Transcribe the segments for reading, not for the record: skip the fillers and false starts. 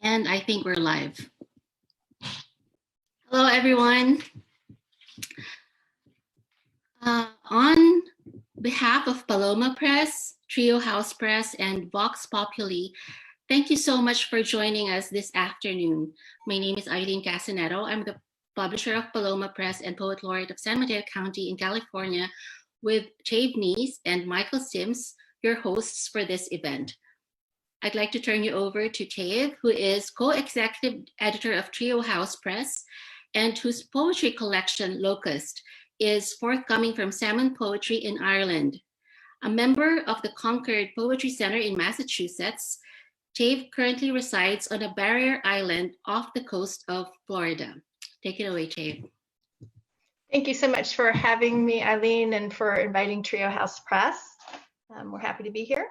And I think we're live. Hello, everyone. On behalf of Paloma Press, Trio House Press, and Vox Populi, thank you so much for joining us this afternoon. My name is Eileen Casanero. I'm the publisher of Paloma Press and Poet Laureate of San Mateo County in California, with Chave Neese and Michael Sims, your hosts for this event. I'd like to turn you over to Chave, who is co-executive editor of Trio House Press and whose poetry collection, Locust, is forthcoming from Salmon Poetry in Ireland. A member of the Concord Poetry Center in Massachusetts, Chave currently resides on a barrier island off the coast of Florida. Take it away, Chave. Thank you so much for having me, Eileen, and for inviting Trio House Press. We're happy to be here.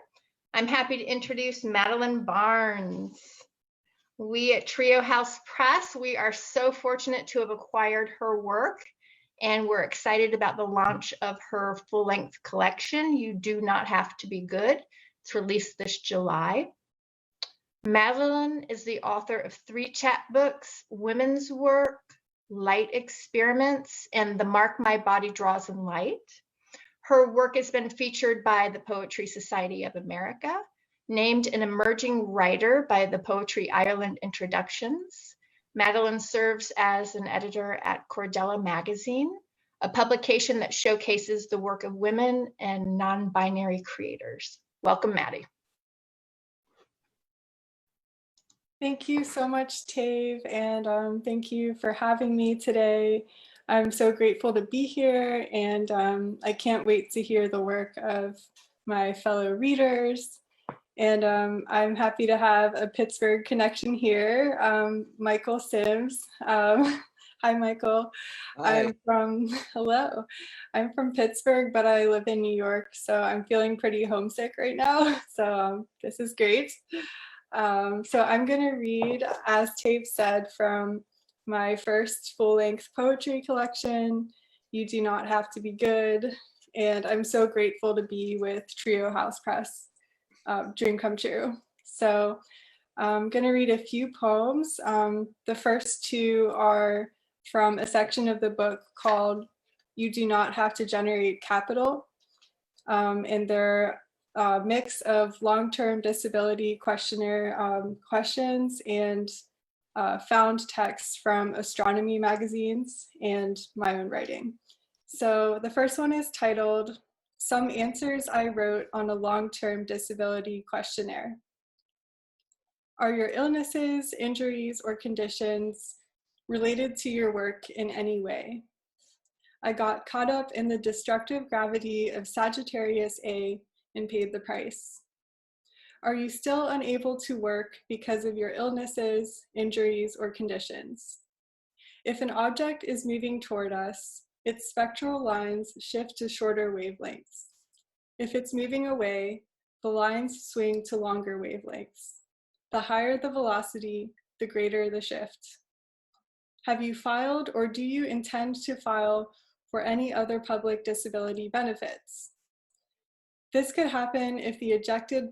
I'm happy to introduce Madeleine Barnes. We at Trio House Press, we are so fortunate to have acquired her work, and we're excited about the launch of her full-length collection, You Do Not Have to Be Good. It's released this July. Madeleine is the author of 3 chapbooks, Women's Work, Light Experiments, and The Mark My Body Draws in Light. Her work has been featured by the Poetry Society of America, named an emerging writer by the Poetry Ireland Introductions. Madeleine serves as an editor at Cordella Magazine, a publication that showcases the work of women and non-binary creators. Welcome, Maddie. Thank you so much, Chave, and thank you for having me today. I'm so grateful to be here, and I can't wait to hear the work of my fellow readers. And I'm happy to have a Pittsburgh connection here, Michael Sims. Hi, Michael. Hi. Hello. I'm from Pittsburgh, but I live in New York, so I'm feeling pretty homesick right now. So this is great. So I'm going to read, as Chave said, from my first full-length poetry collection, You Do Not Have to Be Good. And I'm so grateful to be with Trio House Press, dream come true. So I'm going to read a few poems. The first 2 are from a section of the book called You Do Not Have to Generate Capital. And they're a mix of long-term disability questionnaire questions and found texts from astronomy magazines and my own writing. So the first one is titled, Some Answers I Wrote on a Long-Term Disability Questionnaire. Are your illnesses, injuries, or conditions related to your work in any way? I got caught up in the destructive gravity of Sagittarius A and paid the price. Are you still unable to work because of your illnesses, injuries, or conditions? If an object is moving toward us, its spectral lines shift to shorter wavelengths. If it's moving away, the lines swing to longer wavelengths. The higher the velocity, the greater the shift. Have you filed or do you intend to file for any other public disability benefits? This could happen if the ejected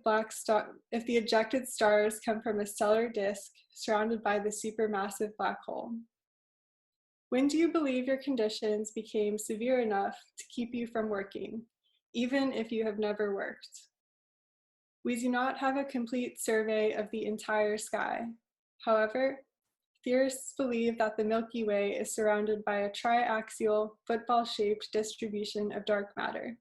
stars come from a stellar disk surrounded by the supermassive black hole. When do you believe your conditions became severe enough to keep you from working, even if you have never worked? We do not have a complete survey of the entire sky. However, theorists believe that the Milky Way is surrounded by a triaxial, football-shaped distribution of dark matter.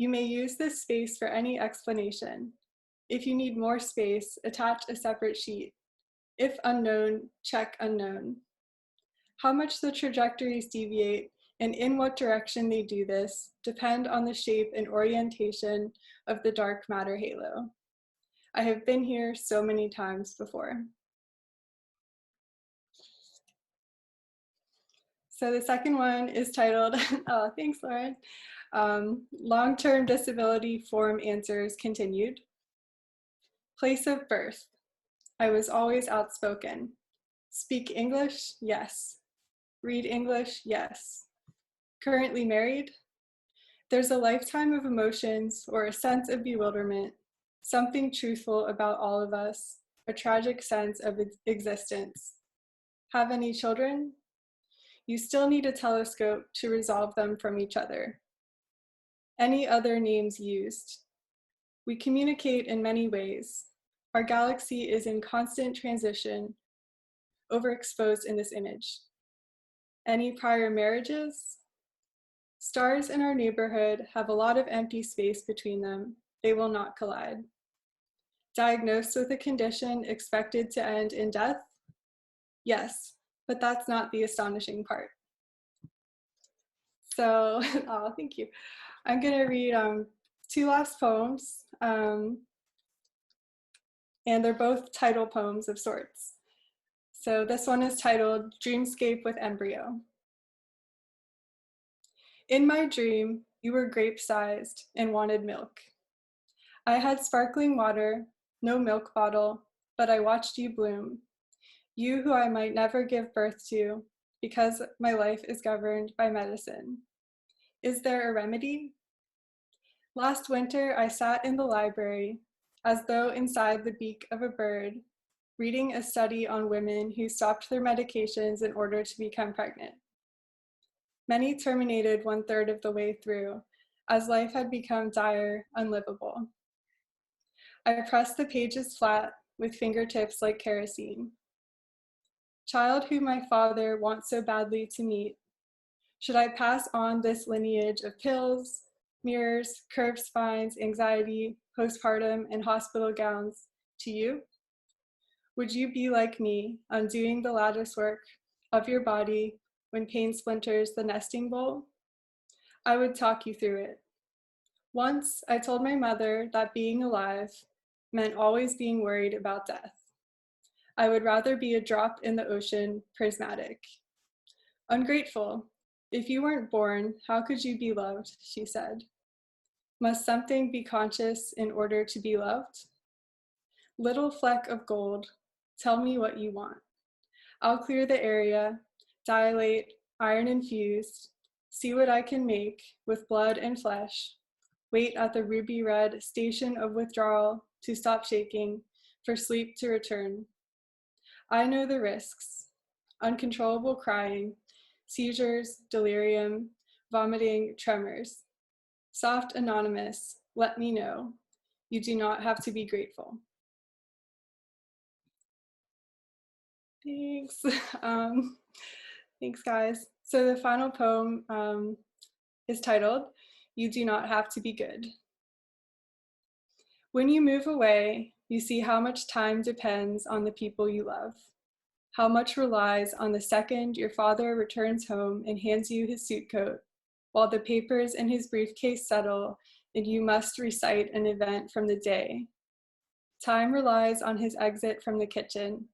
You may use this space for any explanation. If you need more space, attach a separate sheet. If unknown, check unknown. How much the trajectories deviate and in what direction they do this depend on the shape and orientation of the dark matter halo. I have been here so many times before. So the second one is titled, oh, thanks, Lauren. Long-term disability form answers continued. Place of birth. I was always outspoken. Speak English? Yes. Read English? Yes. Currently married? There's a lifetime of emotions or a sense of bewilderment, something truthful about all of us, a tragic sense of existence. Have any children? You still need a telescope to resolve them from each other. Any other names used? We communicate in many ways. Our galaxy is in constant transition, overexposed in this image. Any prior marriages? Stars in our neighborhood have a lot of empty space between them. They will not collide. Diagnosed with a condition expected to end in death? Yes, but that's not the astonishing part. So, oh, thank you. I'm gonna read two last poems, and they're both title poems of sorts. So this one is titled Dreamscape with Embryo. In my dream, you were grape-sized and wanted milk. I had sparkling water, no milk bottle, but I watched you bloom. You who I might never give birth to because my life is governed by medicine. Is there a remedy? Last winter, I sat in the library as though inside the beak of a bird, reading a study on women who stopped their medications in order to become pregnant. Many terminated 1/3 of the way through, as life had become dire, unlivable. I pressed the pages flat with fingertips like kerosene. Child whom my father wants so badly to meet, should I pass on this lineage of pills, mirrors, curved spines, anxiety, postpartum, and hospital gowns to you? Would you be like me, undoing the lattice work of your body when pain splinters the nesting bowl? I would talk you through it. Once, I told my mother that being alive meant always being worried about death. I would rather be a drop in the ocean, prismatic. Ungrateful. If you weren't born, how could you be loved, she said. Must something be conscious in order to be loved? Little fleck of gold, tell me what you want. I'll clear the area, dilate, iron infused, see what I can make with blood and flesh, wait at the ruby red station of withdrawal to stop shaking, for sleep to return. I know the risks: uncontrollable crying, seizures, delirium, vomiting, tremors. Soft anonymous, let me know. You do not have to be grateful. Thanks. Thanks, guys. So the final poem is titled, You Do Not Have to Be Good. When you move away, you see how much time depends on the people you love, how much relies on the second your father returns home and hands you his suit coat, while the papers in his briefcase settle and you must recite an event from the day. Time relies on his exit from the kitchen.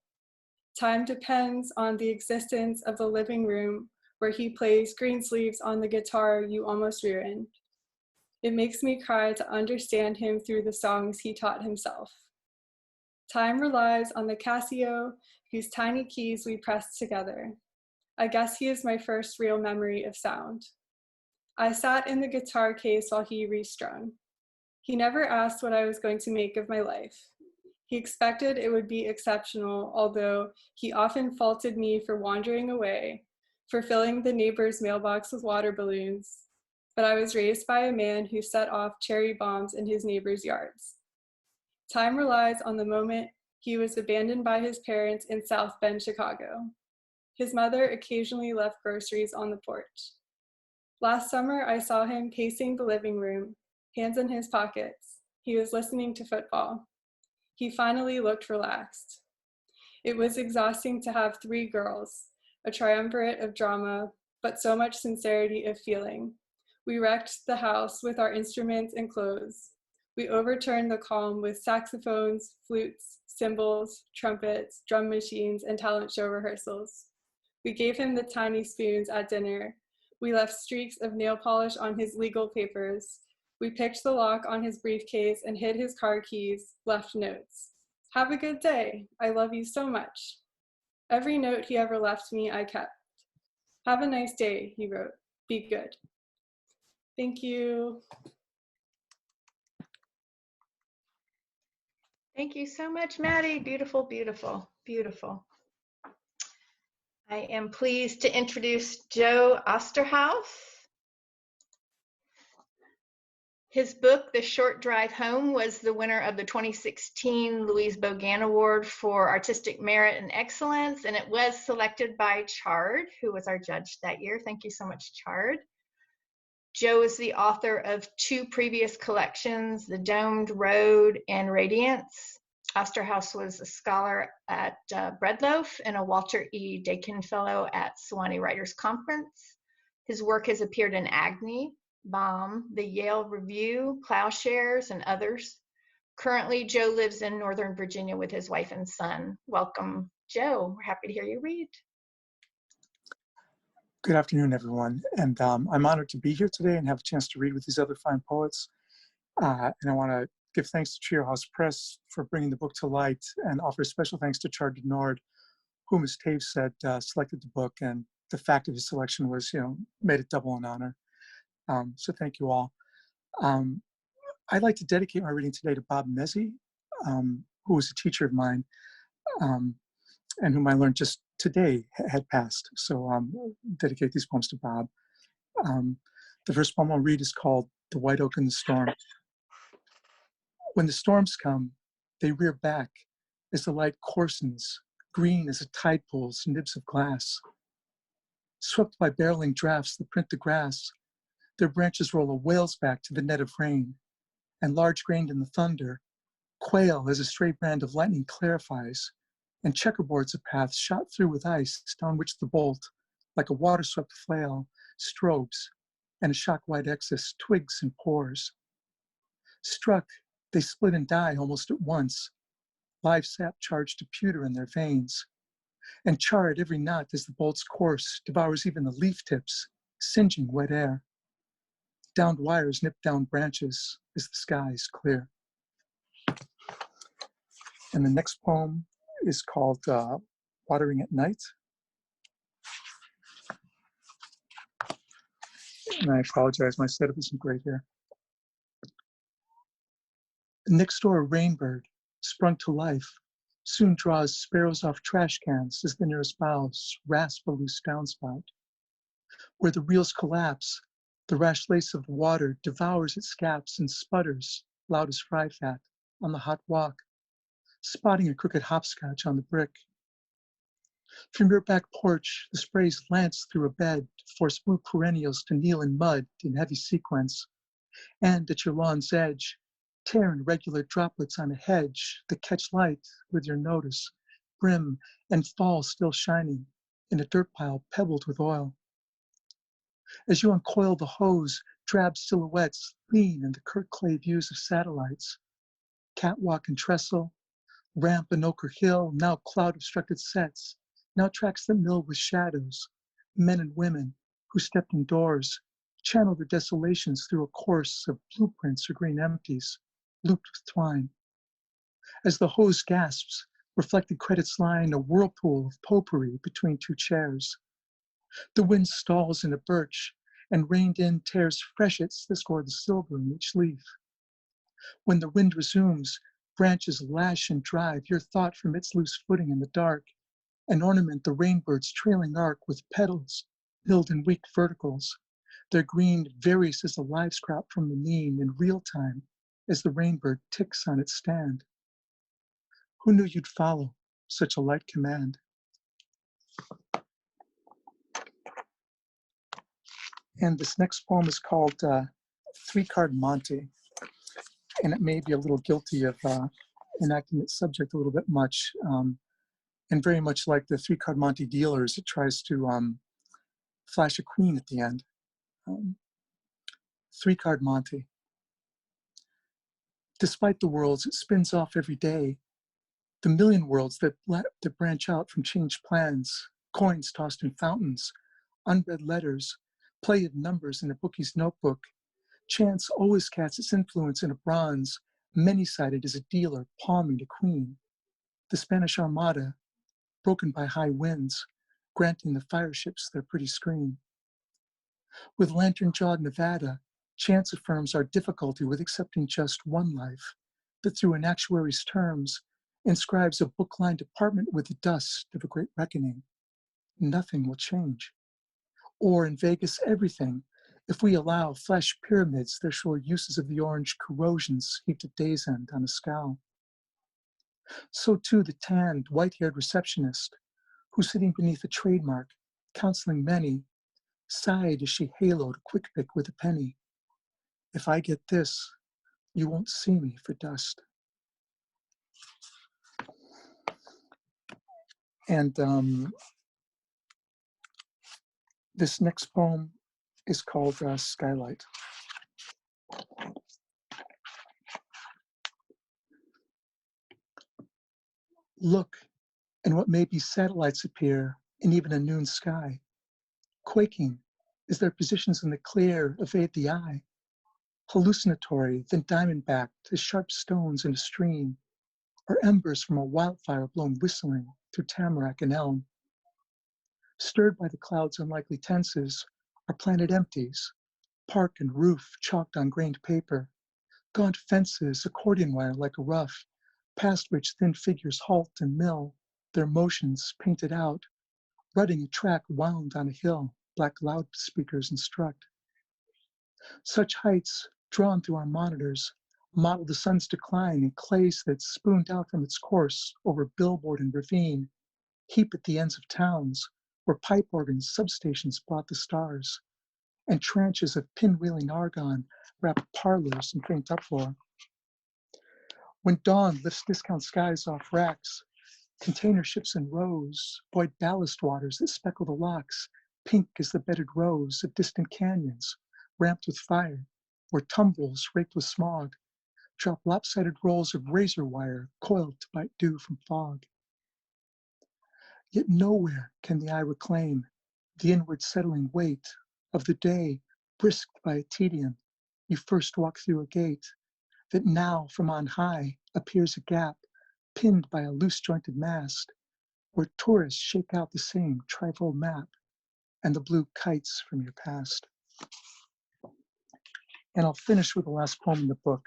Time depends on the existence of the living room where he plays Greensleeves on the guitar you almost ruined. It makes me cry to understand him through the songs he taught himself. Time relies on the Casio whose tiny keys we pressed together. I guess he is my first real memory of sound. I sat in the guitar case while he restrung. He never asked what I was going to make of my life. He expected it would be exceptional, although he often faulted me for wandering away, for filling the neighbor's mailbox with water balloons. But I was raised by a man who set off cherry bombs in his neighbor's yards. Time relies on the moment he was abandoned by his parents in South Bend, Chicago. His mother occasionally left groceries on the porch. Last summer, I saw him pacing the living room, hands in his pockets. He was listening to football. He finally looked relaxed. It was exhausting to have 3 girls, a triumvirate of drama, but so much sincerity of feeling. We wrecked the house with our instruments and clothes. We overturned the calm with saxophones, flutes, cymbals, trumpets, drum machines, and talent show rehearsals. We gave him the tiny spoons at dinner. We left streaks of nail polish on his legal papers. We picked the lock on his briefcase and hid his car keys, left notes. Have a good day. I love you so much. Every note he ever left me, I kept. Have a nice day, he wrote. Be good. Thank you. Thank you so much, Maddie. Beautiful, beautiful, beautiful. I am pleased to introduce Joe Osterhaus. His book, The Short Drive Home, was the winner of the 2016 Louise Bogan Award for Artistic Merit and Excellence, and it was selected by Chard, who was our judge that year. Thank you so much, Chard. Joe is the author of 2 previous collections, The Domed Road and Radiance. Osterhaus was a scholar at Breadloaf and a Walter E. Dakin Fellow at Sewanee Writers Conference. His work has appeared in Agni, Bomb, the Yale Review, Plowshares, and others. Currently, Joe lives in Northern Virginia with his wife and son. Welcome, Joe. We're happy to hear you read. Good afternoon, everyone. And I'm honored to be here today and have a chance to read with these other fine poets. And I want to give thanks to Osterhaus Press for bringing the book to light and offer special thanks to Chard deNiord, whom, as Tave said, selected the book. And the fact of his selection was, made it double an honor. So thank you all. I'd like to dedicate my reading today to Bob Mezzi, who was a teacher of mine and whom I learned just today had passed. So dedicate these poems to Bob. The first poem I'll read is called The White Oak in the Storm. When the storms come, they rear back as the light coarsens, green as a tide pool's nibs of glass. Swept by barreling drafts that print the grass, their branches roll a whale's back to the net of rain, and large-grained in the thunder, quail as a stray brand of lightning clarifies, and checkerboards a path shot through with ice down which the bolt, like a water-swept flail, strobes, and a shock-wide excess twigs and pores. Struck, they split and die almost at once, live sap charged to pewter in their veins, and char at every knot as the bolt's course devours even the leaf tips, singeing wet air. Downed wires nip down branches as the sky is clear. And the next poem is called Watering at Night. And I apologize, my setup isn't great here. Next door, a rainbird, sprung to life, soon draws sparrows off trash cans as the nearest boughs rasp a loose downspout. Where the reels collapse, the rash lace of the water devours its scaps and sputters, loud as fry fat, on the hot walk, spotting a crooked hopscotch on the brick. From your back porch, the sprays lance through a bed to force blue perennials to kneel in mud in heavy sequence, and at your lawn's edge, tear in regular droplets on a hedge that catch light with your notice, brim and fall still shining in a dirt pile pebbled with oil. As you uncoil the hose, drab silhouettes lean in the curt clay views of satellites. Catwalk and trestle, ramp and ochre hill, now cloud-obstructed sets, now tracks that mill with shadows, men and women who stepped indoors, channel their desolations through a course of blueprints or green empties, looped with twine. As the hose gasps, reflected credits lie in a whirlpool of potpourri between 2 chairs. The wind stalls in a birch, and rained in tears freshets that score the silver in each leaf. When the wind resumes, branches lash and drive your thought from its loose footing in the dark, and ornament the rainbird's trailing arc with petals hilled in weak verticals. Their green varies as the lives crop from the mean in real time as the rainbird ticks on its stand. Who knew you'd follow such a light command? And this next poem is called 3-Card Monte. And it may be a little guilty of enacting its subject a little bit much. And very much like the 3-Card Monte dealers, it tries to flash a queen at the end. 3-Card Monte. Despite the worlds it spins off every day, the million worlds that branch out from changed plans, coins tossed in fountains, unread letters, play of numbers in a bookie's notebook, chance always casts its influence in a bronze, many-sided as a dealer palming a queen. The Spanish Armada, broken by high winds, granting the fire ships their pretty screen. With lantern-jawed Nevada, chance affirms our difficulty with accepting just one life, that through an actuary's terms inscribes a book-lined apartment with the dust of a great reckoning, nothing will change. Or in Vegas, everything, if we allow flash pyramids their sure uses of the orange corrosions heaped at day's end on a scow. So too the tanned, white-haired receptionist, who sitting beneath a trademark, counseling many, sighed as she haloed a quick pick with a penny. If I get this, you won't see me for dust. And this next poem is called Skylight. Look, and what may be satellites appear in even a noon sky, quaking as their positions in the clear evade the eye, hallucinatory, then diamond-backed as sharp stones in a stream, or embers from a wildfire blown whistling through tamarack and elm. Stirred by the cloud's unlikely tenses are planted empties, park and roof chalked on grained paper, gaunt fences, accordion wire like a rough, past which thin figures halt and mill, their motions painted out, rutting a track wound on a hill, black loudspeakers instruct. Such heights, drawn through our monitors, model the sun's decline in clays that spooned out from its course over billboard and ravine, heap at the ends of towns, where pipe organs, substations blot the stars, and tranches of pinwheeling argon wrap parlors in faint uproar. When dawn lifts discount skies off racks, container ships in rows void ballast waters that speckle the locks, pink as the bedded rows of distant canyons, ramped with fire, where tumbrils raked with smog drop lopsided rolls of razor wire coiled to bite dew from fog. Yet nowhere can the eye reclaim the inward settling weight of the day, brisked by a tedium. You first walk through a gate that now from on high appears a gap pinned by a loose-jointed mast, where tourists shake out the same trifold map and the blue kites from your past. And I'll finish with the last poem in the book,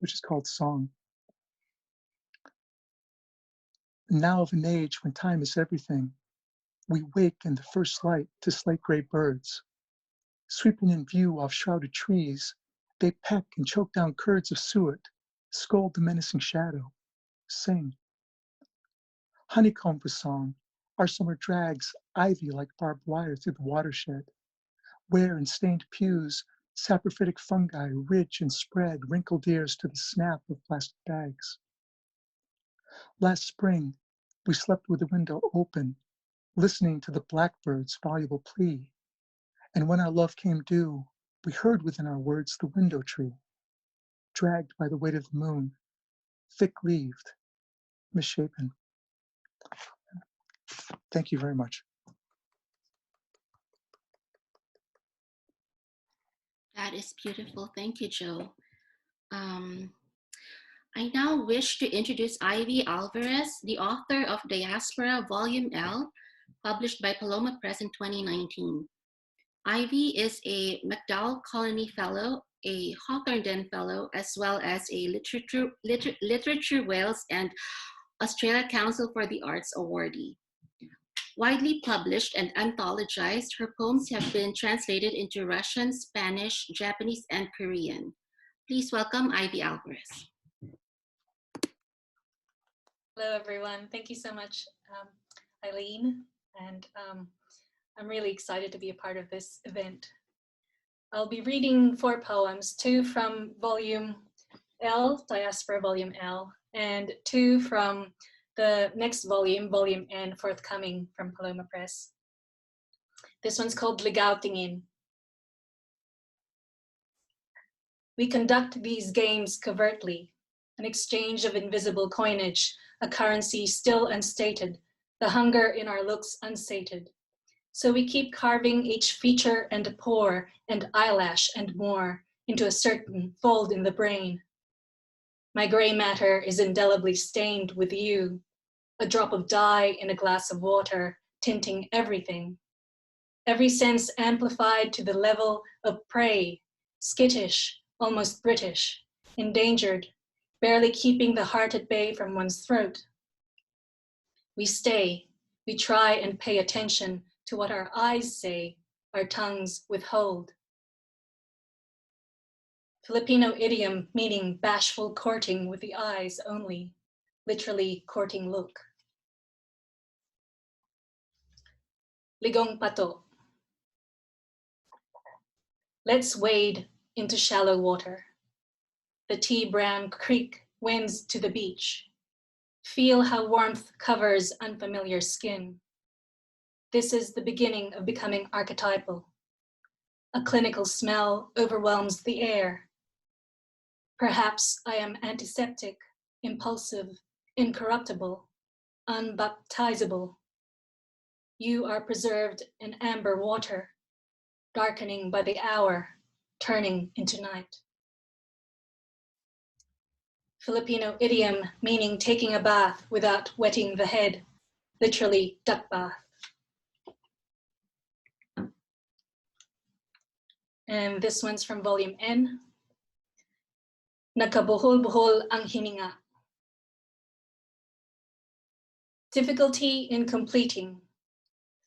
which is called Song. Now of an age when time is everything, we wake in the first light to slate gray birds. Sweeping in view off shrouded trees, they peck and choke down curds of suet, scold the menacing shadow, sing. Honeycomb with song, our summer drags ivy like barbed wire through the watershed, where in stained pews, saprophytic fungi ridge and spread wrinkled ears to the snap of plastic bags. Last spring, we slept with the window open, listening to the blackbird's voluble plea. And when our love came due, we heard within our words the window tree, dragged by the weight of the moon, thick-leaved, misshapen. Thank you very much. That is beautiful. Thank you, Joe. I now wish to introduce Ivy Alvarez, the author of Diaspora Volume L, published by Paloma Press in 2019. Ivy is a MacDowell Colony Fellow, a Hawthornden Den Fellow, as well as a Literature Wales and Australia Council for the Arts awardee. Widely published and anthologized, her poems have been translated into Russian, Spanish, Japanese, and Korean. Please welcome Ivy Alvarez. Hello, everyone. Thank you so much, Eileen. And I'm really excited to be a part of this event. I'll be reading 4 poems, 2 from Volume L, Diaspora Volume L, and 2 from the next volume, Volume N, forthcoming from Paloma Press. This one's called Ligaw Tingin. We conduct these games covertly, an exchange of invisible coinage, a currency still unstated, the hunger in our looks unsated. So we keep carving each feature and pore and eyelash and more into a certain fold in the brain. My gray matter is indelibly stained with you, a drop of dye in a glass of water, tinting everything. Every sense amplified to the level of prey, skittish, almost British, endangered, barely keeping the heart at bay from one's throat. We stay, we try and pay attention to what our eyes say, our tongues withhold. Filipino idiom meaning bashful courting with the eyes only, literally courting look. Ligong pato. Let's wade into shallow water. The tea-brown creek winds to the beach. Feel how warmth covers unfamiliar skin. This is the beginning of becoming archetypal. A clinical smell overwhelms the air. Perhaps I am antiseptic, impulsive, incorruptible, unbaptizable. You are preserved in amber water, darkening by the hour, turning into night. Filipino idiom meaning taking a bath without wetting the head, literally duck bath. And this one's from volume N. Nagkabuhol-buhol ang hininga. Difficulty in completing.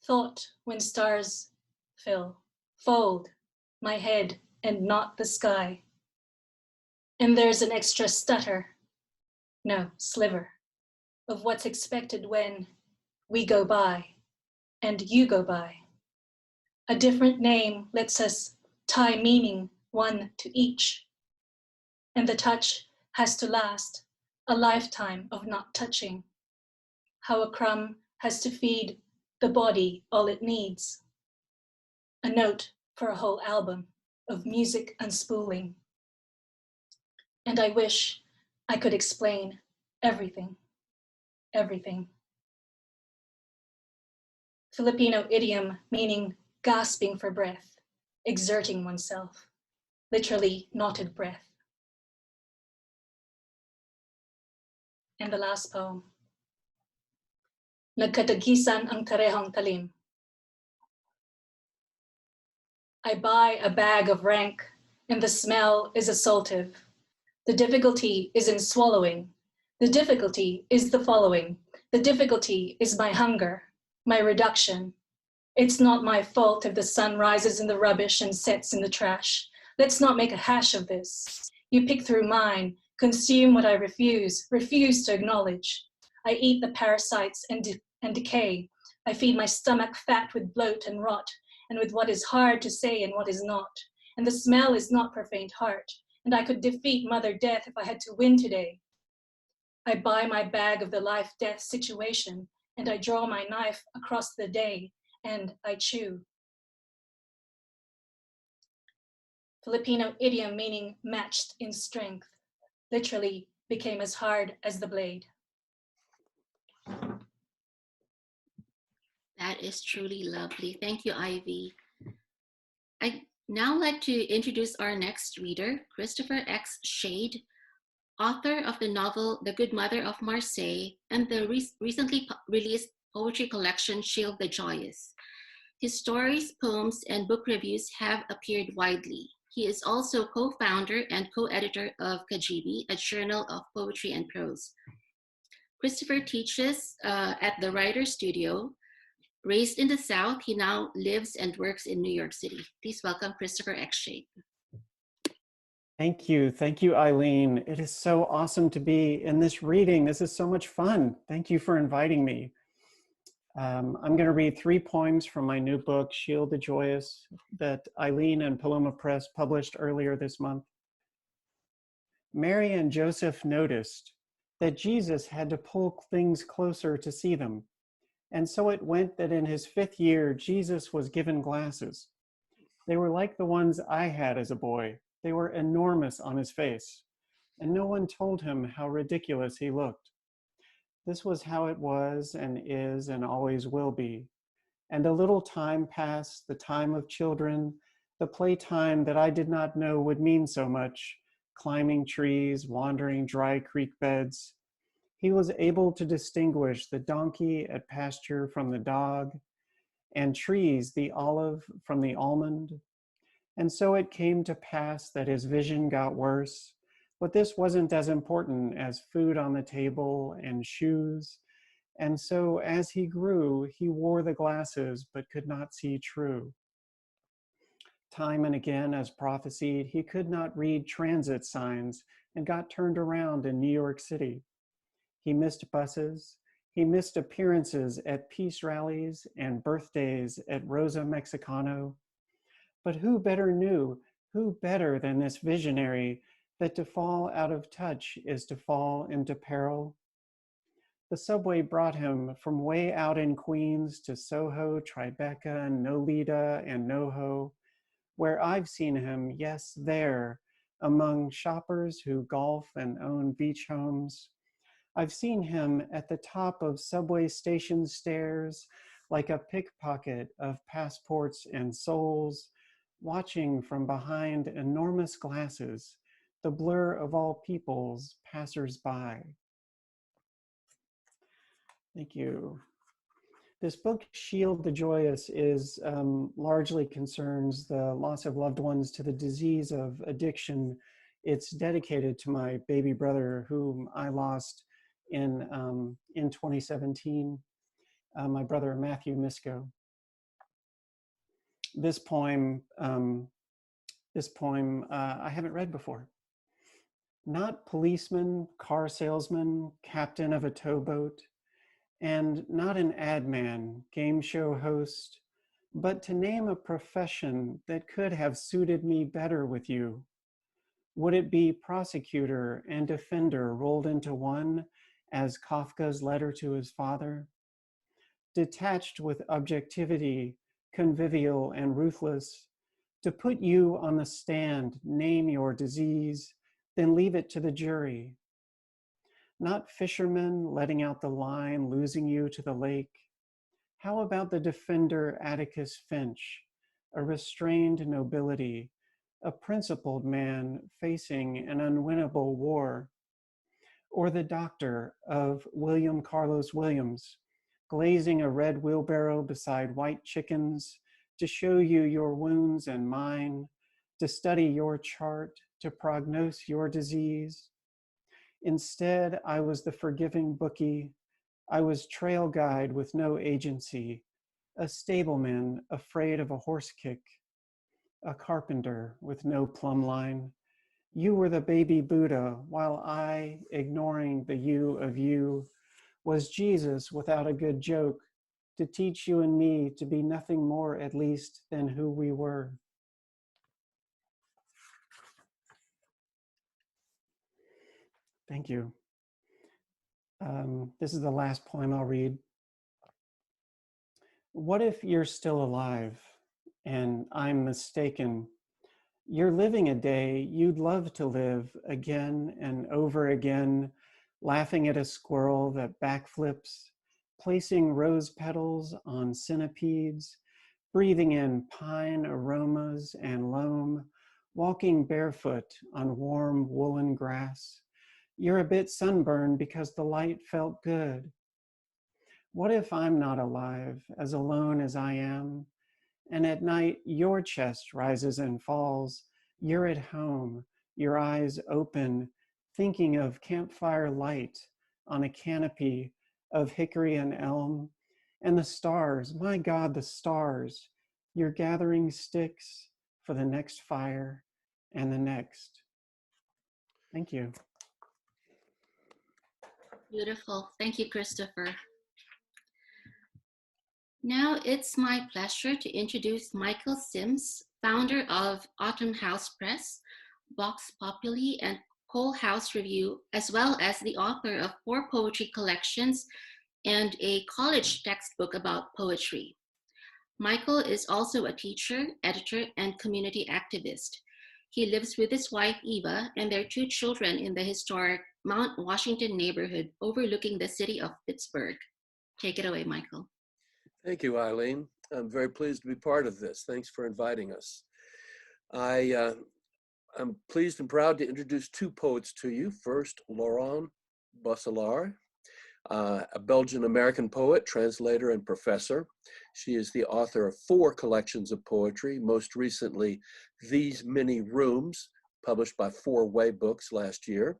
Thought when stars fill. Fold my head and not the sky. And there's an extra stutter, no, sliver, of what's expected when we go by and you go by. A different name lets us tie meaning one to each. And the touch has to last a lifetime of not touching. How a crumb has to feed the body all it needs. A note for a whole album of music unspooling. And I wish I could explain everything, everything. Filipino idiom meaning gasping for breath, exerting oneself, literally knotted breath. And the last poem. Nagkatagisan ang karehong talim. I buy a bag of rank and the smell is assaultive. The difficulty is in swallowing. The difficulty is the following. The difficulty is my hunger, my reduction. It's not my fault if the sun rises in the rubbish and sets in the trash. Let's not make a hash of this. You pick through mine, consume what I refuse to acknowledge. I eat the parasites and decay. I feed my stomach fat with bloat and rot, and with what is hard to say and what is not. And the smell is not for faint heart. And I could defeat Mother Death if I had to win today. I buy my bag of the life-death situation, and I draw my knife across the day, and I chew. Filipino idiom meaning matched in strength, literally became as hard as the blade. That is truly lovely. Thank you, Ivy. I'd now like to introduce our next reader, Christopher X. Chard, author of the novel The Good Mother of Marseille and the recently released poetry collection Shield the Joyous. His stories, poems, and book reviews have appeared widely. He is also co-founder and co-editor of Kajibi, a journal of poetry and prose. Christopher teaches at the Writer's Studio. Raised in the South, he now lives and works in New York City. Please welcome Christopher X. Chard. Thank you, Eileen. It is so awesome to be in this reading. This is so much fun. Thank you for inviting me. I'm going to read 3 poems from my new book, Shield the Joyous, that Eileen and Paloma Press published earlier this month. Mary and Joseph noticed that Jesus had to pull things closer to see them. And so it went that in his 5th year, Jesus was given glasses. They were like the ones I had as a boy. They were enormous on his face, and no one told him how ridiculous he looked. This was how it was and is and always will be. And a little time passed, the time of children, the playtime that I did not know would mean so much, climbing trees, wandering dry creek beds. He was able to distinguish the donkey at pasture from the dog, and trees, the olive from the almond. And so it came to pass that his vision got worse, But this wasn't as important as food on the table and shoes. And so as he grew, he wore the glasses but could not see true. Time and again, as prophesied, he could not read transit signs and got turned around in New York City. He missed buses. He missed appearances at peace rallies and birthdays at Rosa Mexicano. But who better knew, who better than this visionary, that to fall out of touch is to fall into peril? The subway brought him from way out in Queens to Soho, Tribeca, Nolita, and NoHo, where I've seen him, yes, there, among shoppers who golf and own beach homes. I've seen him at the top of subway station stairs, like a pickpocket of passports and souls, watching from behind enormous glasses, the blur of all peoples passers-by. Thank you. This book, Shield the Joyous, is largely concerns the loss of loved ones to the disease of addiction. It's dedicated to my baby brother, whom I lost in 2017, my brother Matthew Misko. This poem I haven't read before. Not policeman, car salesman, captain of a towboat, and not an ad man, game show host, but to name a profession that could have suited me better with you. Would it be prosecutor and defender rolled into one, as Kafka's letter to his father? Detached with objectivity, convivial and ruthless, to put you on the stand, name your disease, then leave it to the jury. Not fishermen letting out the line, losing you to the lake. How about the defender Atticus Finch, a restrained nobility, a principled man facing an unwinnable war? Or the doctor of William Carlos Williams, glazing a red wheelbarrow beside white chickens to show you your wounds and mine, to study your chart, to prognose your disease? Instead, I was the forgiving bookie. I was trail guide with no agency, a stableman afraid of a horse kick, a carpenter with no plumb line. You were the baby Buddha, while I, ignoring the you of you, was Jesus without a good joke, to teach you and me to be nothing more, at least, than who we were. Thank you. This is the last poem I'll read. What if you're still alive and I'm mistaken? You're living a day you'd love to live again and over again, laughing at a squirrel that backflips, placing rose petals on centipedes, breathing in pine aromas and loam, walking barefoot on warm woolen grass. You're a bit sunburned because the light felt good. What if I'm not alive, as alone as I am, and at night your chest rises and falls, you're at home, your eyes open, thinking of campfire light on a canopy of hickory and elm, and the stars, my God, the stars, you're gathering sticks for the next fire and the next. Thank you. Beautiful. Thank you, Christopher. Now it's my pleasure to introduce Michael Sims, founder of Osterhaus Press, Vox Populi, and Coal House Review, as well as the author of 4 poetry collections and a college textbook about poetry. Michael is also a teacher, editor, and community activist. He lives with his wife, Eva, and their 2 children in the historic Mount Washington neighborhood overlooking the city of Pittsburgh. Take it away, Michael. Thank you, Eileen. I'm very pleased to be part of this. Thanks for inviting us. I'm pleased and proud to introduce 2 poets to you. First, Laure-Anne Bosselaar, a Belgian-American poet, translator, and professor. She is the author of 4 collections of poetry, most recently, These Many Rooms, published by 4 Way Books last year.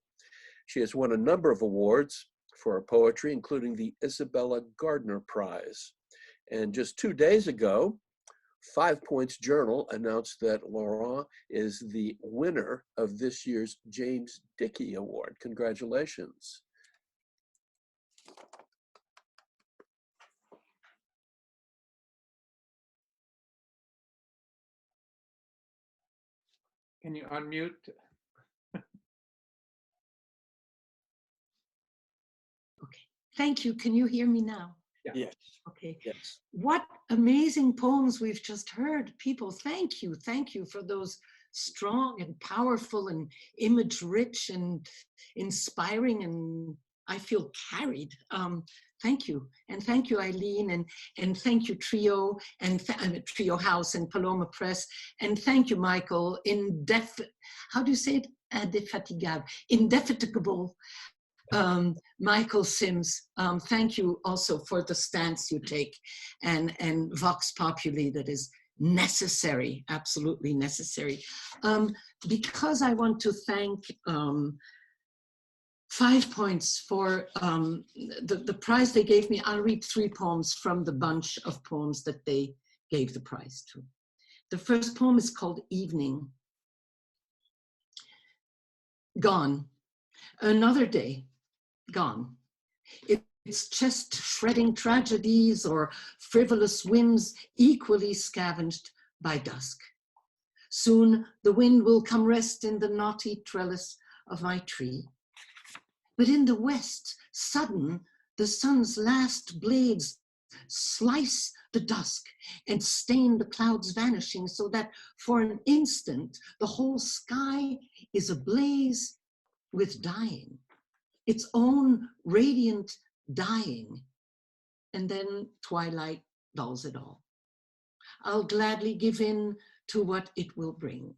She has won a number of awards for her poetry, including the Isabella Gardner Prize. And just 2 days ago, 5 Points Journal announced that Laure-Anne is the winner of this year's James Dickey Award. Congratulations. Can you unmute? Okay, thank you. Can you hear me now? Yeah. Yes. Okay. Yes. What amazing poems we've just heard. People, thank you. Thank you for those strong and powerful and image rich and inspiring, and I feel carried. Thank you. And thank you, Eileen, and thank you, Trio, and Trio House and Paloma Press. And thank you, Michael, how do you say it? Indefatigable. Michael Sims, thank you also for the stance you take, and Vox Populi, that is necessary, absolutely necessary. Because I want to thank 5 Points for the prize they gave me. I'll read 3 poems from the bunch of poems that they gave the prize to. The first poem is called Evening. Gone, another day, gone. Its chest shredding tragedies or frivolous whims equally scavenged by dusk. Soon the wind will come rest in the knotty trellis of my tree. But in the west, sudden, the sun's last blades slice the dusk and stain the clouds vanishing, so that for an instant the whole sky is ablaze with dying, its own radiant dying, and then twilight dulls it all. I'll gladly give in to what it will bring.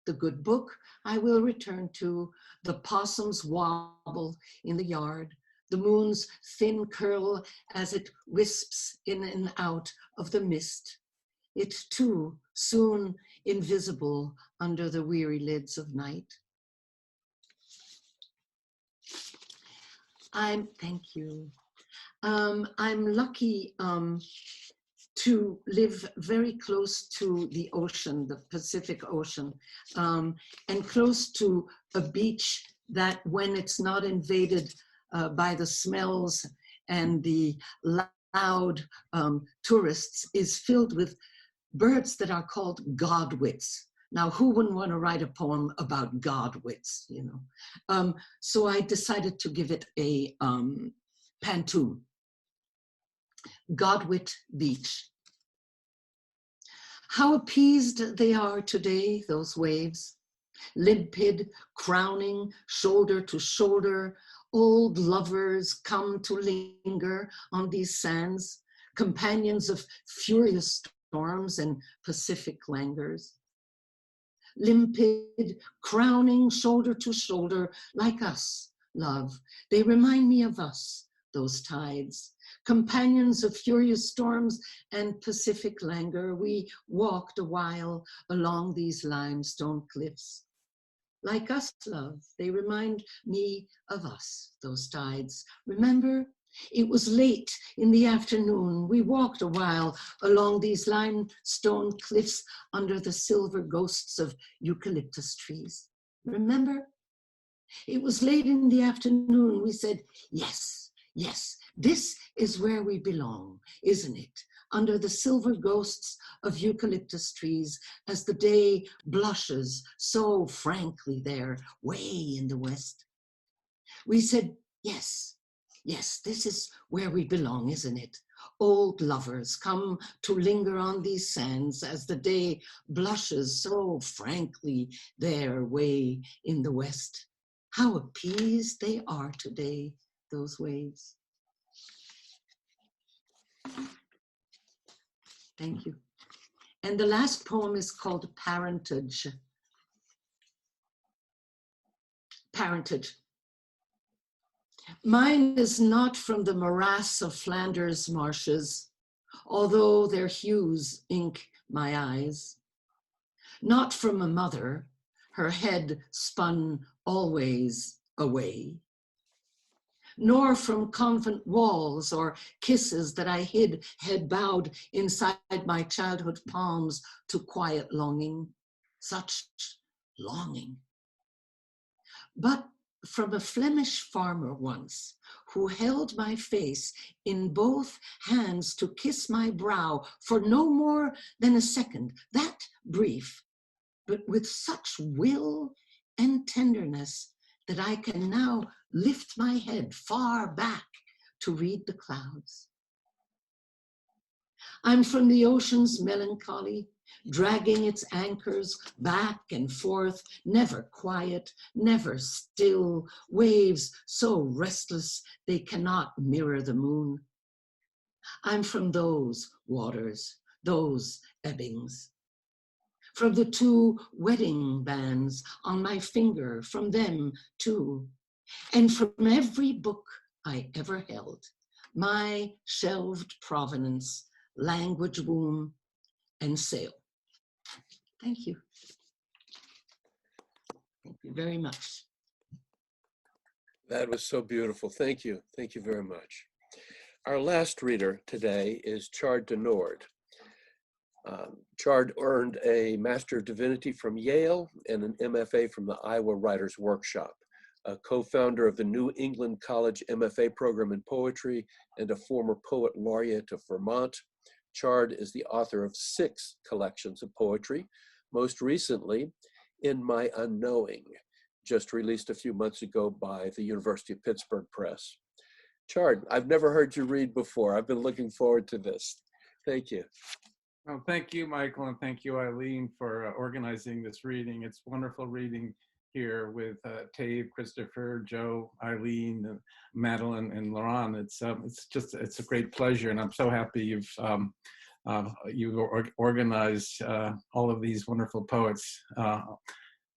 The good book I will return to, the possums wobble in the yard, the moon's thin curl as it wisps in and out of the mist. It too soon invisible under the weary lids of night. Thank you. I'm lucky to live very close to the ocean, the Pacific Ocean, and close to a beach that, when it's not invaded by the smells and the loud tourists, is filled with birds that are called godwits. Now, who wouldn't want to write a poem about godwits, you know? So I decided to give it a pantoum. Godwit Beach. How appeased they are today, those waves, limpid, crowning, shoulder to shoulder. Old lovers come to linger on these sands, companions of furious storms and Pacific languors. Limpid, crowning, shoulder to shoulder, like us, love. They remind me of us, those tides. Companions of furious storms and Pacific languor, we walked a while along these limestone cliffs. Like us, love, they remind me of us, those tides. Remember, it was late in the afternoon. We walked a while along these limestone cliffs under the silver ghosts of eucalyptus trees. Remember? It was late in the afternoon. We said, yes, yes, this is where we belong, isn't it? Under the silver ghosts of eucalyptus trees, as the day blushes so frankly there, way in the west. We said, yes, yes, this is where we belong, isn't it? Old lovers come to linger on these sands as the day blushes so frankly there, way in the west. How appeased they are today, those waves. Thank you. And the last poem is called Parentage. Parentage. Mine is not from the morass of Flanders marshes, although their hues ink my eyes. Not from a mother, her head spun always away. Nor from convent walls or kisses that I hid, head bowed inside my childhood palms to quiet longing, such longing. But from a Flemish farmer once, who held my face in both hands to kiss my brow for no more than a second, that brief, but with such will and tenderness that I can now lift my head far back to read the clouds. I'm from the ocean's melancholy, dragging its anchors back and forth, never quiet, never still, waves so restless they cannot mirror the moon. I'm from those waters, those ebbings. From the 2 wedding bands on my finger, from them too, and from every book I ever held, my shelved provenance, language womb, and sail. Thank you. Thank you very much. That was so beautiful. Thank you. Thank you very much. Our last reader today is Chard deNiord. Chard earned a Master of Divinity from Yale and an MFA from the Iowa Writers Workshop, a co-founder of the New England College MFA program in poetry and a former poet laureate of Vermont. Chard is the author of 6 collections of poetry, most recently, In My Unknowing, just released a few months ago by the University of Pittsburgh Press. Chard, I've never heard you read before. I've been looking forward to this. Thank you. Well, thank you, Michael, and thank you, Eileen, for organizing this reading. It's wonderful reading here with Tabe, Christopher, Joe, Eileen, Madeleine, and Laure-Anne. It's a great pleasure, and I'm so happy you've organized all of these wonderful poets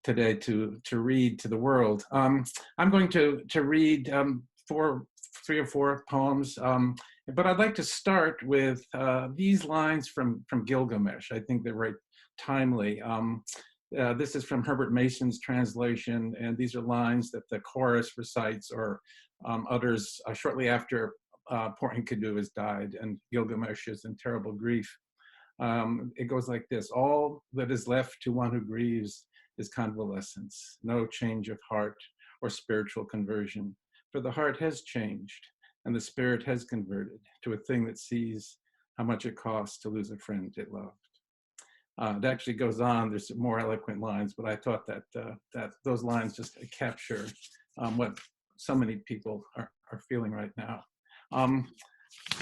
today to read to the world. I'm going to read 3 or 4 poems, but I'd like to start with these lines from Gilgamesh. I think they're very timely. This is from Herbert Mason's translation, and these are lines that the chorus recites or utters shortly after poor Enkidu has died and Gilgamesh is in terrible grief. It goes like this: all that is left to one who grieves is convalescence, no change of heart or spiritual conversion, for the heart has changed and the spirit has converted to a thing that sees how much it costs to lose a friend it loved. It actually goes on, there's more eloquent lines, but I thought that those lines just capture what so many people are feeling right now.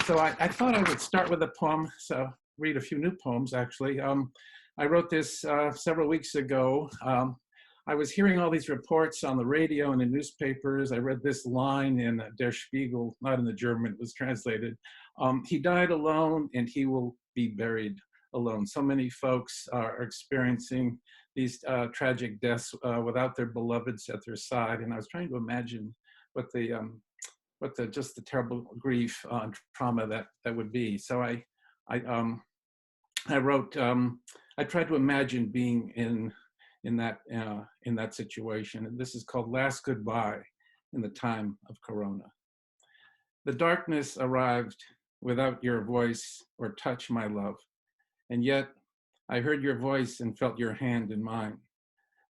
So I thought I would start with a poem, so read a few new poems actually. I wrote this several weeks ago. I was hearing all these reports on the radio and in newspapers. I read this line in Der Spiegel, not in the German, it was translated. He died alone and he will be buried alone. So many folks are experiencing these tragic deaths without their beloveds at their side. And I was trying to imagine what the terrible grief and trauma that would be. So I wrote, I tried to imagine being in that situation. And this is called Last Goodbye in the Time of Corona. The darkness arrived without your voice or touch, my love. And yet I heard your voice and felt your hand in mine.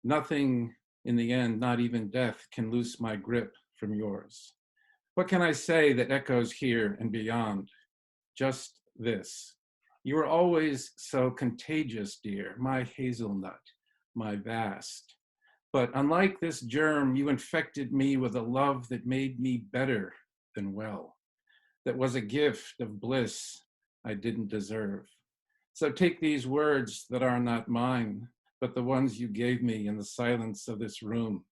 Nothing in the end, not even death, can loose my grip from yours. What can I say that echoes here and beyond? Just this: you were always so contagious, dear, my hazelnut, my vast. But unlike this germ, you infected me with a love that made me better than well, that was a gift of bliss I didn't deserve. So take these words that are not mine, but the ones you gave me in the silence of this room,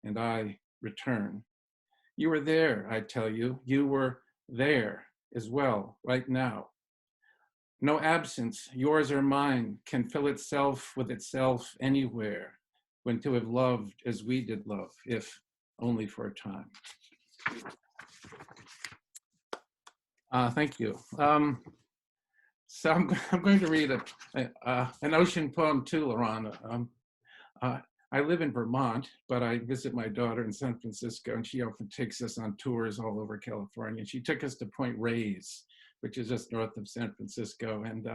and I return. You were there, I tell you. You were there as well, right now. No absence, yours or mine, can fill itself with itself anywhere, when to have loved as we did love, if only for a time. Thank you. So I'm going to read an ocean poem too, Laure-Anne. I live in Vermont, but I visit my daughter in San Francisco, and she often takes us on tours all over California. She took us to Point Reyes, which is just north of San Francisco. And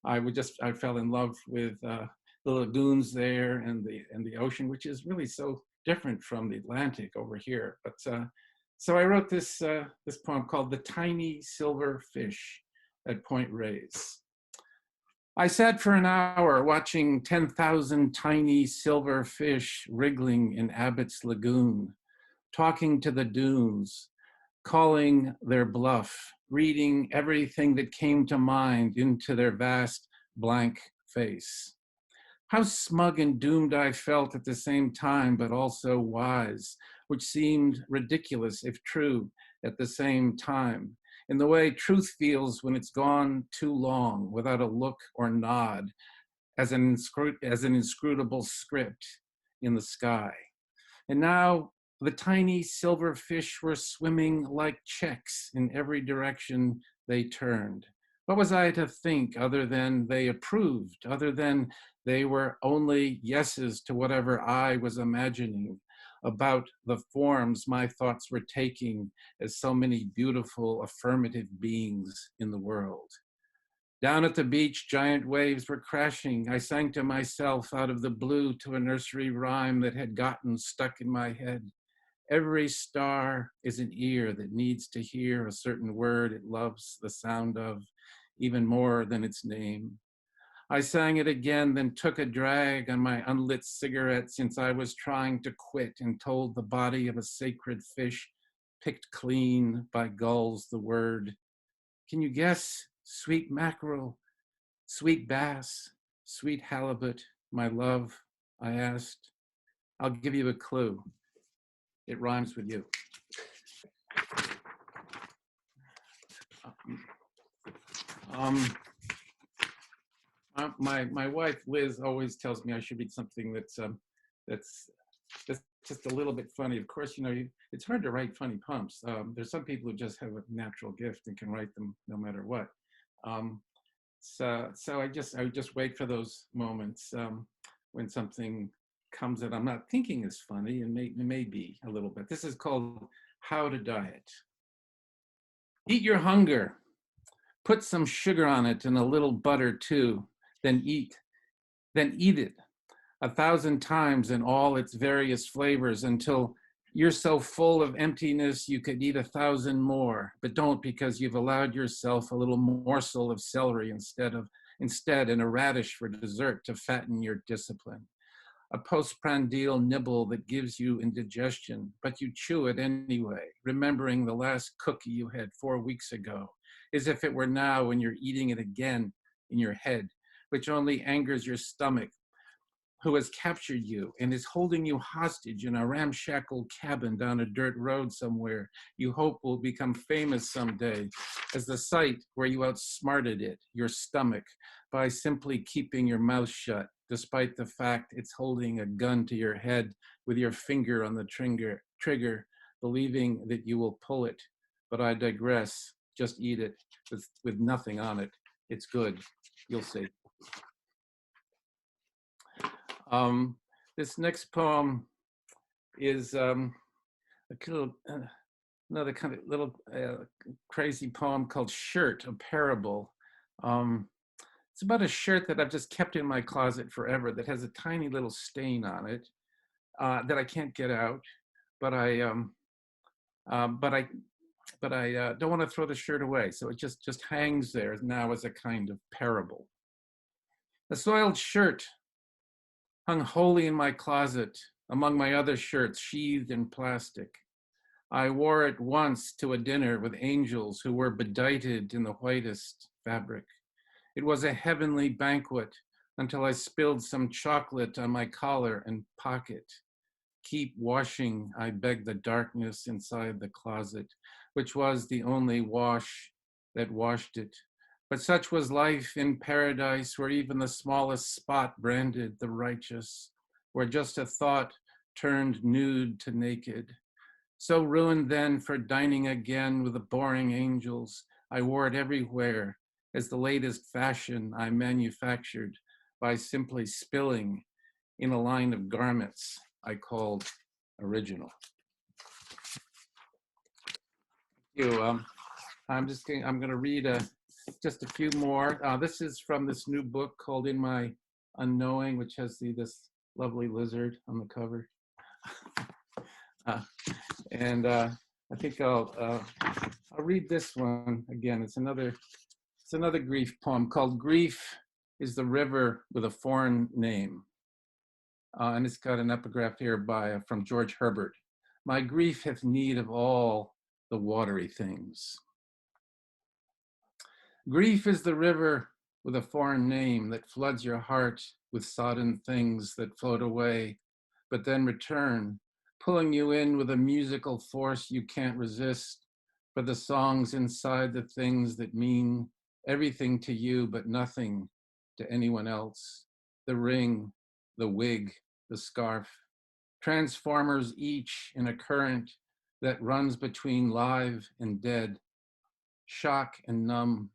I fell in love with the lagoons there and the ocean, which is really so different from the Atlantic over here. But so I wrote this poem called "The Tiny Silver Fish at Point Reyes." I sat for an hour watching 10,000 tiny silver fish wriggling in Abbott's Lagoon, talking to the dunes, calling their bluff, reading everything that came to mind into their vast blank face. How smug and doomed I felt at the same time, but also wise, which seemed ridiculous if true at the same time, in the way truth feels when it's gone too long without a look or nod, as an inscrutable script in the sky. And now the tiny silver fish were swimming like checks in every direction they turned. What was I to think other than they approved, other than they were only yeses to whatever I was imagining about the forms my thoughts were taking as so many beautiful affirmative beings in the world? Down at the beach, giant waves were crashing. I sang to myself out of the blue to a nursery rhyme that had gotten stuck in my head. Every star is an ear that needs to hear a certain word it loves the sound of, even more than its name. I sang it again, then took a drag on my unlit cigarette since I was trying to quit, and told the body of a sacred fish picked clean by gulls the word. Can you guess? Sweet mackerel, sweet bass, sweet halibut, my love, I asked. I'll give you a clue. It rhymes with you. My wife Liz always tells me I should read something that's just a little bit funny. Of course, you know, it's hard to write funny poems. There's some people who just have a natural gift and can write them no matter what. So I just wait for those moments when something comes that I'm not thinking is funny, and it may be a little bit. This is called How to Diet. Eat your hunger. Put some sugar on it and a little butter too. Then eat it 1,000 times in all its various flavors until you're so full of emptiness you could eat 1,000 more, but don't, because you've allowed yourself a little morsel of celery instead and a radish for dessert to fatten your discipline. A postprandial nibble that gives you indigestion, but you chew it anyway, remembering the last cookie you had 4 weeks ago, as if it were now when you're eating it again in your head, which only angers your stomach, who has captured you and is holding you hostage in a ramshackle cabin down a dirt road somewhere you hope will become famous someday as the site where you outsmarted it, your stomach, by simply keeping your mouth shut, despite the fact it's holding a gun to your head with your finger on the trigger, believing that you will pull it. But I digress. Just eat it with nothing on it. It's good. You'll see. This next poem is another kind of little crazy poem called Shirt, a Parable. It's about a shirt that I've just kept in my closet forever that has a tiny little stain on it that I can't get out, but I don't want to throw the shirt away, so it just hangs there now as a kind of parable. A soiled shirt hung wholly in my closet among my other shirts sheathed in plastic. I wore it once to a dinner with angels who were bedighted in the whitest fabric. It was a heavenly banquet until I spilled some chocolate on my collar and pocket. Keep washing, I begged the darkness inside the closet, which was the only wash that washed it. But such was life in paradise, where even the smallest spot branded the righteous, where just a thought turned nude to naked. So ruined then for dining again with the boring angels, I wore it everywhere as the latest fashion I manufactured by simply spilling in a line of garments I called original. Thank you. I'm going to read just a few more. This is from this new book called In My Unknowing, which has this lovely lizard on the cover. I think I'll read this one again. It's another grief poem called "Grief is the River with a Foreign Name," and it's got an epigraph here from George Herbert. My grief hath need of all the watery things. Grief is the river with a foreign name that floods your heart with sodden things that float away, but then return, pulling you in with a musical force you can't resist, for the songs inside the things that mean everything to you but nothing to anyone else. The ring, the wig, the scarf, transformers each in a current that runs between live and dead, shock and numb,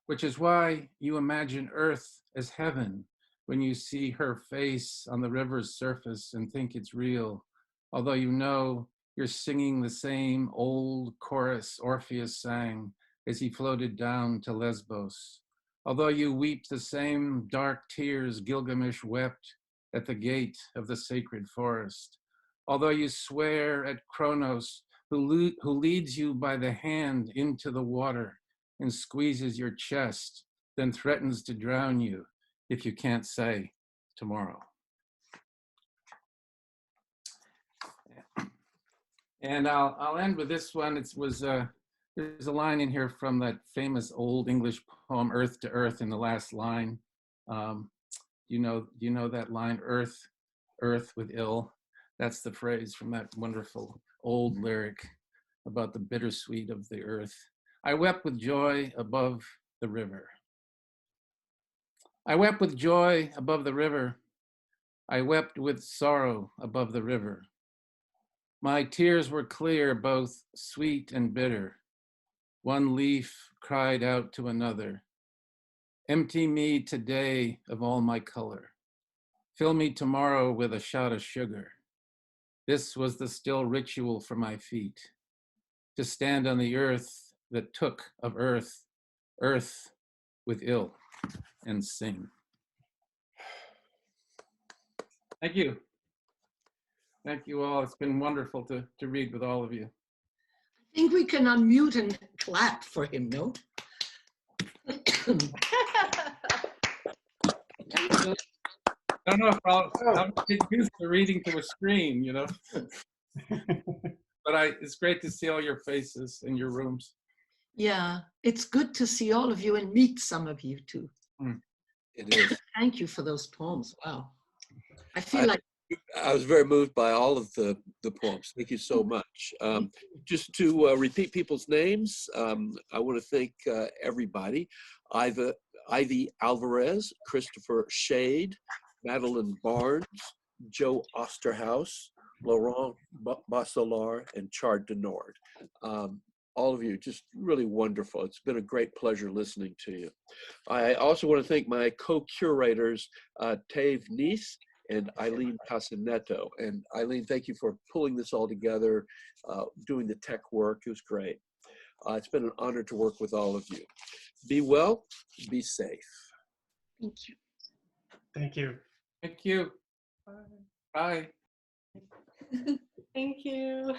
which is why you imagine Earth as heaven when you see her face on the river's surface and think it's real, although you know you're singing the same old chorus Orpheus sang as he floated down to Lesbos, although you weep the same dark tears Gilgamesh wept at the gate of the sacred forest, although you swear at Kronos, who leads you by the hand into the water and squeezes your chest, then threatens to drown you if you can't say tomorrow. And I'll end with this one. There's a line in here from that famous old English poem, Earth to Earth, in the last line. You know that line, earth with ill? That's the phrase from that wonderful old lyric about the bittersweet of the earth. I wept with joy above the river. I wept with joy above the river. I wept with sorrow above the river. My tears were clear, both sweet and bitter. One leaf cried out to another, empty me today of all my color. Fill me tomorrow with a shot of sugar. This was the still ritual for my feet, to stand on the earth that took of earth, earth with ill, and sing. Thank you. Thank you all. It's been wonderful to read with all of you. I think we can unmute and clap for him, no? I don't know if I'm used to reading to a screen, you know. But it's great to see all your faces in your rooms. Yeah, it's good to see all of you and meet some of you too. It is. Thank you for those poems. Wow. I feel like I was very moved by all of the poems. Thank you so much. Just to repeat people's names, I want to thank everybody. Ivy Alvarez, Christopher Shade, Madeleine Barnes, Joe Osterhaus, Laurent Bosselaar, and Chard deNiord. All of you, just really wonderful. It's been a great pleasure listening to you. I also want to thank my co-curators, Tave Nice and Eileen Casaneto. And Eileen, thank you for pulling this all together, doing the tech work. It was great. It's been an honor to work with all of you. Be well, be safe. Thank you. Thank you. Thank you. Bye. Thank you.